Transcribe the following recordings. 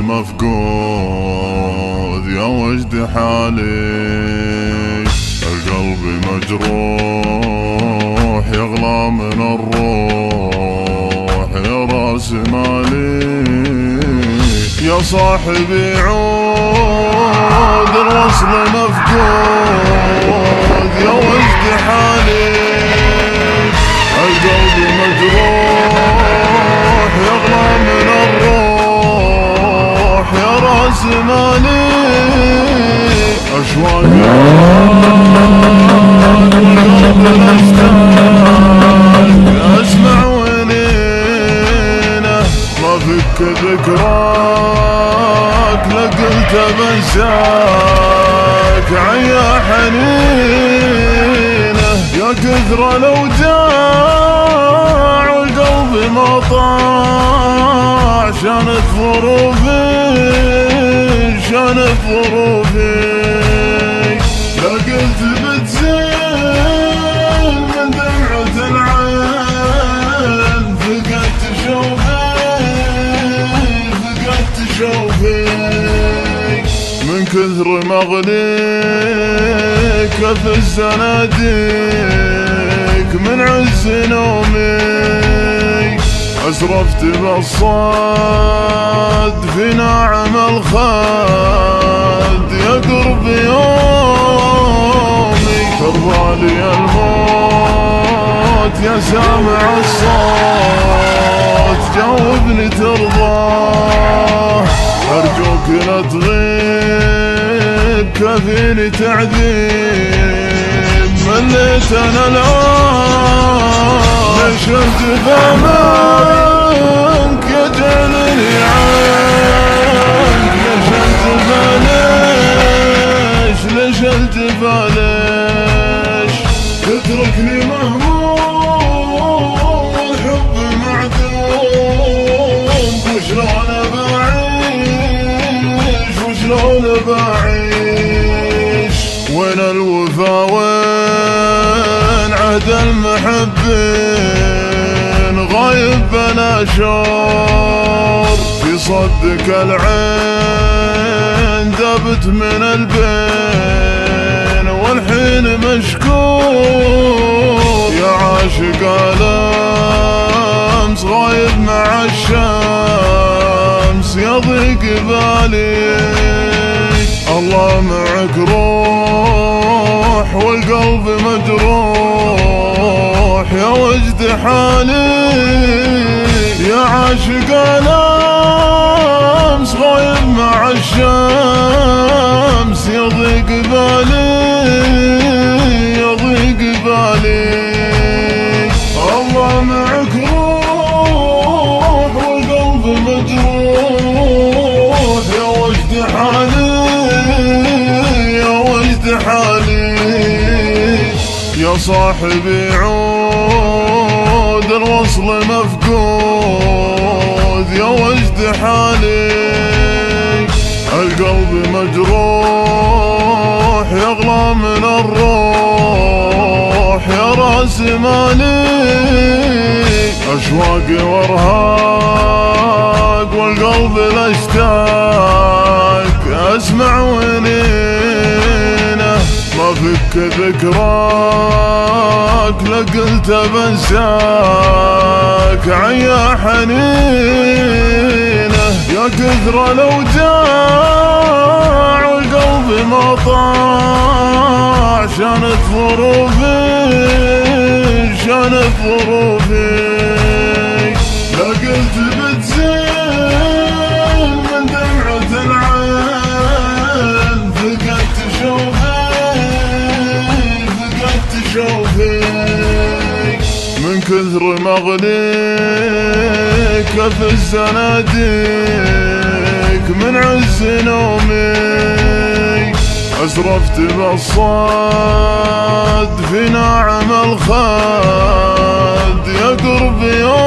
مفقود يا وجد حالي، القلب مجروح يغلى من الروح يا راس مالي. يا صاحبي عود الوصل مفقود يا وجد حالي، القلب مجروح يغلى من الروح يا راس مالي. أشواقي أسمع ونينه ما فك ذكراك لقلت بنساك عيا حنينه. يا كثر الأوجاع والقلب ما طاع، شانت ظروفي شانت ظروفي، لا قلت بتزين من دمعة العين، فقدت شوفي فقدت شوفي من كثر مغليك في الزناديق من عز نومي. أسرفت بالصد في ناعم الخد يا قرب يومي. ترضى لي الموت يا سامع الصوت، جاوبني ترضاه أرجوك لا تغيب كفيني تعذيب. مليت أنا الآن نشرت منك يا جليل عنك، نشرت فليش نشرت فليش. تتركني مهموم والحب معدوم، وشلون بعيش وشلون بعيش. وين الوفا وين عهد المحبين، غايب بلا شور في صدك العين دبت من البين والحين مشكور. يا عاشق الامس غايب مع الشمس يضيق بالي. الله معك روح والقلب مجروح يا وجد حالي. يا عاشق الامس غايب مع الشمس يضيق بالي يضيق بالي. الله معك روح والقلب مجروح يا وجد حالي يا وجد حالي. يا صاحبي عود الوصل مفقود يا وجد حالي، القلب مجروح يغلى من الروح يا راس مالي. أشواقي وارهاق والقلب الاشتاق أسمع ونينه ما فك ذكراك لقلت بنساك عيا حنينه. يا كثر الأوجاع والقلب ما طاع، شانت ظروفي شانت ظروفي، لا قلت بتزين من دمعة العين، فقدت شوفي فقدت شوفي من كثر مغليك في الزناديق من عز نومي. أسرفت بالصد في ناعم الخد يا قرب يومي.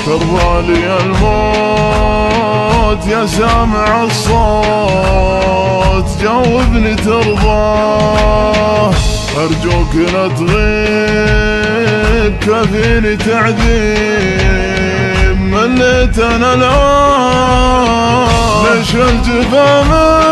ترضى لي الموت يا سامع الصوت، جاوبني ترضاه أرجوك لا تغيب كفيني تعذيب. مليت انا لا ليش الجفا